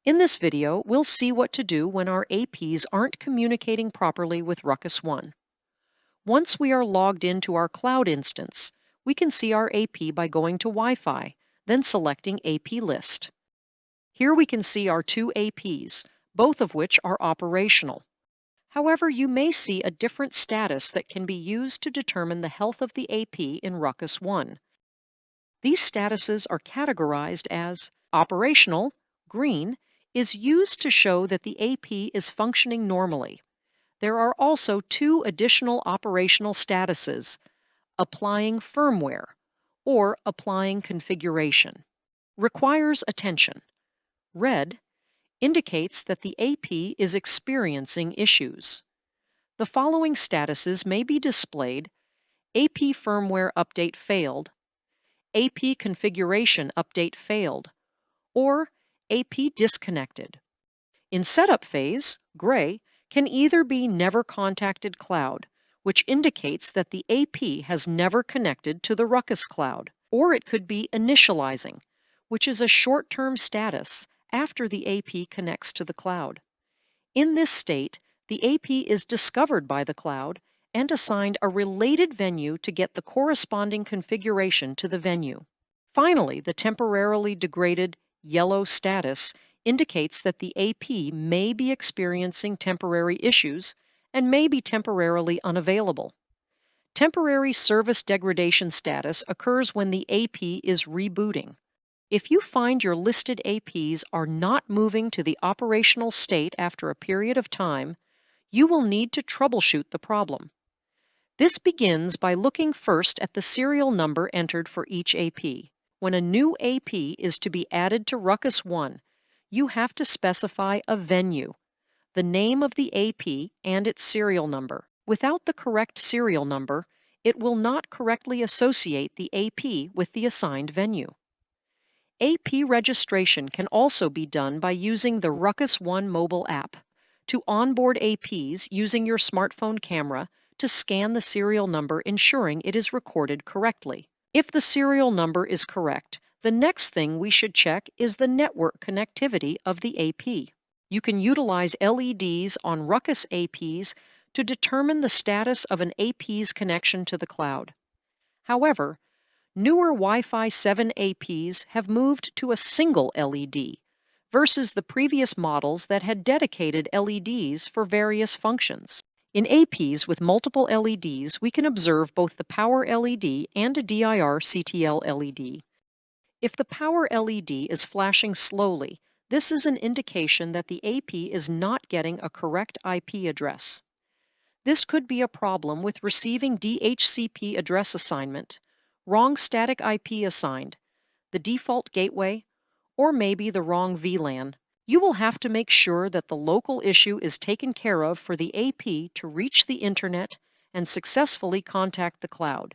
In this video, we'll see what to do when our APs aren't communicating properly with Ruckus One. Once we are logged into our cloud instance, we can see our AP by going to Wi-Fi, then selecting AP List. Here we can see our two APs, both of which are operational. However, you may see a different status that can be used to determine the health of the AP in Ruckus One. These statuses are categorized as operational, green, is used to show that the AP is functioning normally. There are also two additional operational statuses, applying firmware or applying configuration. Requires attention. Red indicates that the AP is experiencing issues. The following statuses may be displayed: AP firmware update failed, AP configuration update failed, or AP disconnected. In setup phase, gray, can either be never contacted cloud, which indicates that the AP has never connected to the Ruckus cloud, or it could be initializing, which is a short-term status after the AP connects to the cloud. In this state, the AP is discovered by the cloud and assigned a related venue to get the corresponding configuration to the venue. Finally, the temporarily degraded yellow status indicates that the AP may be experiencing temporary issues and may be temporarily unavailable. Temporary service degradation status occurs when the AP is rebooting. If you find your listed APs are not moving to the operational state after a period of time, you will need to troubleshoot the problem. This begins by looking first at the serial number entered for each AP. When a new AP is to be added to Ruckus One, you have to specify a venue, the name of the AP, and its serial number. Without the correct serial number, it will not correctly associate the AP with the assigned venue. AP registration can also be done by using the Ruckus One mobile app. To onboard APs using your smartphone camera to scan the serial number, ensuring it is recorded correctly. If the serial number is correct, the next thing we should check is the network connectivity of the AP. You can utilize LEDs on Ruckus APs to determine the status of an AP's connection to the cloud. However, newer Wi-Fi 7 APs have moved to a single LED versus the previous models that had dedicated LEDs for various functions. In APs with multiple LEDs, we can observe both the power LED and a DIR CTL LED. If the power LED is flashing slowly, this is an indication that the AP is not getting a correct IP address. This could be a problem with receiving DHCP address assignment, wrong static IP assigned, the default gateway, or maybe the wrong VLAN. You will have to make sure that the local issue is taken care of for the AP to reach the internet and successfully contact the cloud.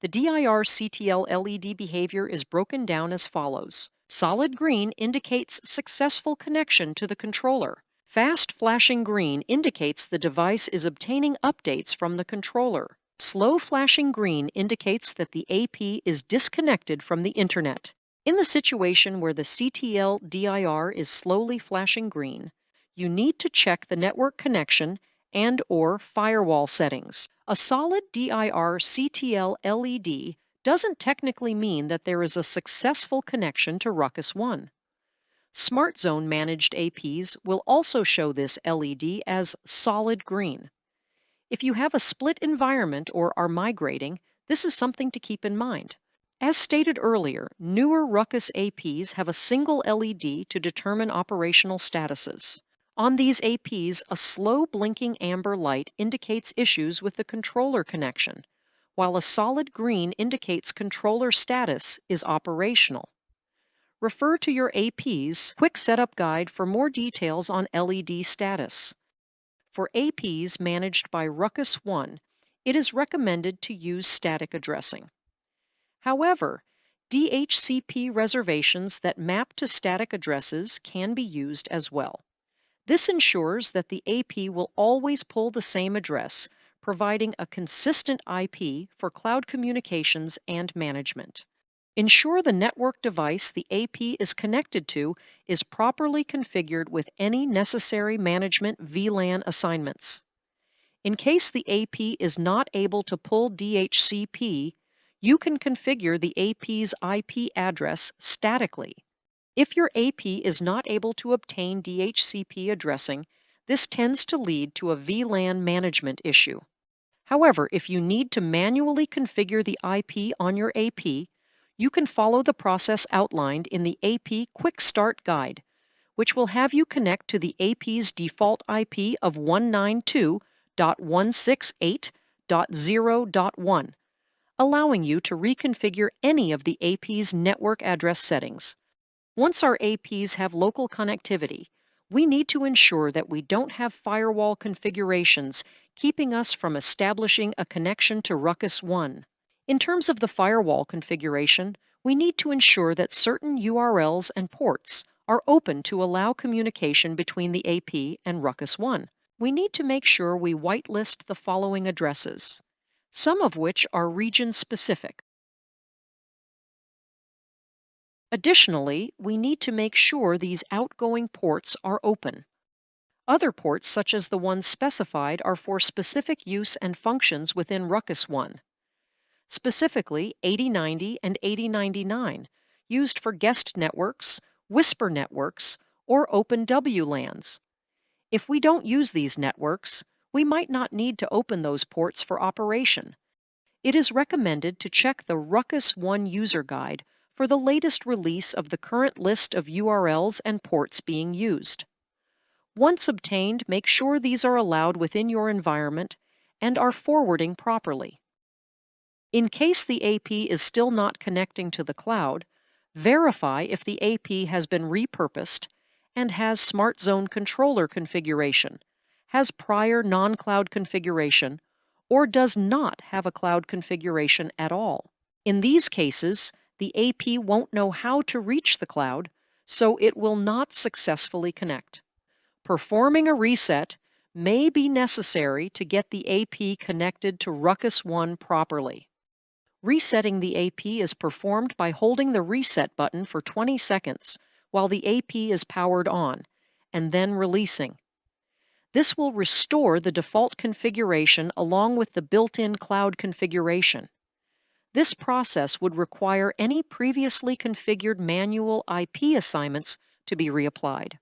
The DIR CTL LED behavior is broken down as follows. Solid green indicates successful connection to the controller. Fast flashing green indicates the device is obtaining updates from the controller. Slow flashing green indicates that the AP is disconnected from the internet. In the situation where the CTL DIR is slowly flashing green, you need to check the network connection and/or firewall settings. A solid DIR CTL LED doesn't technically mean that there is a successful connection to Ruckus One. Smart Zone managed APs will also show this LED as solid green. If you have a split environment or are migrating, this is something to keep in mind. As stated earlier, newer Ruckus APs have a single LED to determine operational statuses. On these APs, a slow blinking amber light indicates issues with the controller connection, while a solid green indicates controller status is operational. Refer to your AP's Quick Setup Guide for more details on LED status. For APs managed by Ruckus One, it is recommended to use static addressing. However, DHCP reservations that map to static addresses can be used as well. This ensures that the AP will always pull the same address, providing a consistent IP for cloud communications and management. Ensure the network device the AP is connected to is properly configured with any necessary management VLAN assignments. In case the AP is not able to pull DHCP, you can configure the AP's IP address statically. If your AP is not able to obtain DHCP addressing, this tends to lead to a VLAN management issue. However, if you need to manually configure the IP on your AP, you can follow the process outlined in the AP Quick Start Guide, which will have you connect to the AP's default IP of 192.168.0.1, allowing you to reconfigure any of the AP's network address settings. Once our APs have local connectivity, we need to ensure that we don't have firewall configurations keeping us from establishing a connection to Ruckus 1. In terms of the firewall configuration, we need to ensure that certain URLs and ports are open to allow communication between the AP and Ruckus 1. We need to make sure we whitelist the following addresses, some of which are region-specific. Additionally, we need to make sure these outgoing ports are open. Other ports, such as the ones specified, are for specific use and functions within Ruckus 1. Specifically, 8090 and 8099, used for guest networks, whisper networks, or open WLANs. If we don't use these networks, we might not need to open those ports for operation. It is recommended to check the Ruckus 1 user guide for the latest release of the current list of URLs and ports being used. Once obtained, make sure these are allowed within your environment and are forwarding properly. In case the AP is still not connecting to the cloud, verify if the AP has been repurposed and has Smart Zone controller configuration, has prior non-cloud configuration, or does not have a cloud configuration at all. In these cases, the AP won't know how to reach the cloud, so it will not successfully connect. Performing a reset may be necessary to get the AP connected to Ruckus 1 properly. Resetting the AP is performed by holding the reset button for 20 seconds while the AP is powered on, and then releasing. This will restore the default configuration along with the built-in cloud configuration. This process would require any previously configured manual IP assignments to be reapplied.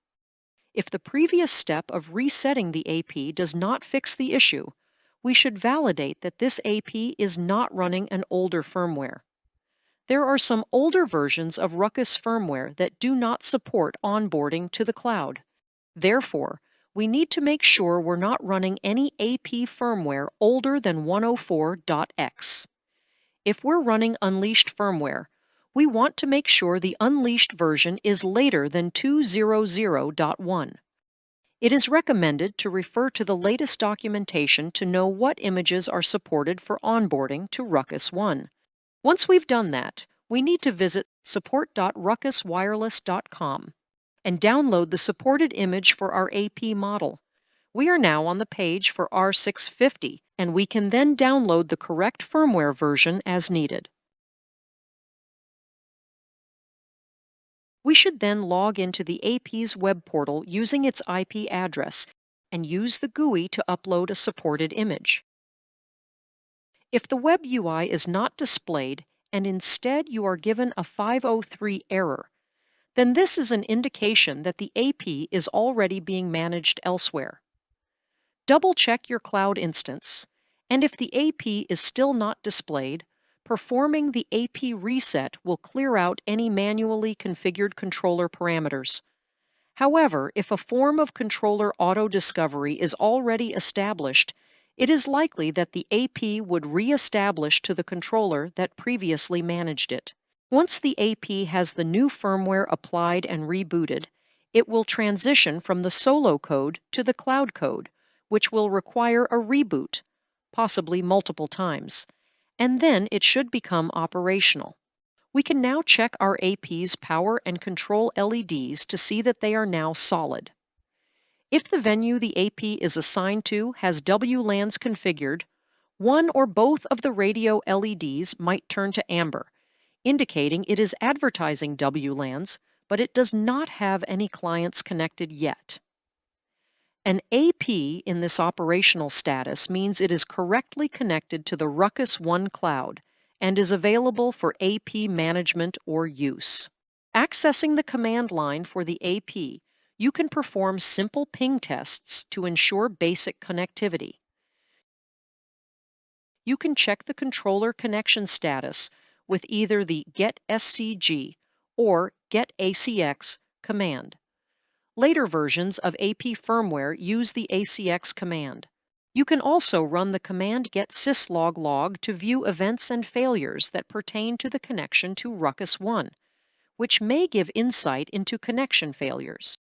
If the previous step of resetting the AP does not fix the issue, we should validate that this AP is not running an older firmware. There are some older versions of Ruckus firmware that do not support onboarding to the cloud. Therefore, we need to make sure we're not running any AP firmware older than 104.x. If we're running unleashed firmware, we want to make sure the unleashed version is later than 200.1. It is recommended to refer to the latest documentation to know what images are supported for onboarding to Ruckus 1. Once we've done that, we need to visit support.ruckuswireless.com and download the supported image for our AP model. We are now on the page for R650, and we can then download the correct firmware version as needed. We should then log into the AP's web portal using its IP address and use the GUI to upload a supported image. If the web UI is not displayed and instead you are given a 503 error, then this is an indication that the AP is already being managed elsewhere. Double-check your cloud instance, and if the AP is still not displayed, performing the AP reset will clear out any manually configured controller parameters. However, if a form of controller auto-discovery is already established, it is likely that the AP would re-establish to the controller that previously managed it. Once the AP has the new firmware applied and rebooted, it will transition from the solo code to the cloud code, which will require a reboot, possibly multiple times, and then it should become operational. We can now check our AP's power and control LEDs to see that they are now solid. If the venue the AP is assigned to has WLANs configured, one or both of the radio LEDs might turn to amber, indicating it is advertising WLANs, but it does not have any clients connected yet. An AP in this operational status means it is correctly connected to the Ruckus One cloud and is available for AP management or use. Accessing the command line for the AP, you can perform simple ping tests to ensure basic connectivity. You can check the controller connection status with either the Get SCG or Get ACX command. Later versions of AP firmware use the ACX command. You can also run the command Get syslog log to view events and failures that pertain to the connection to Ruckus One, which may give insight into connection failures.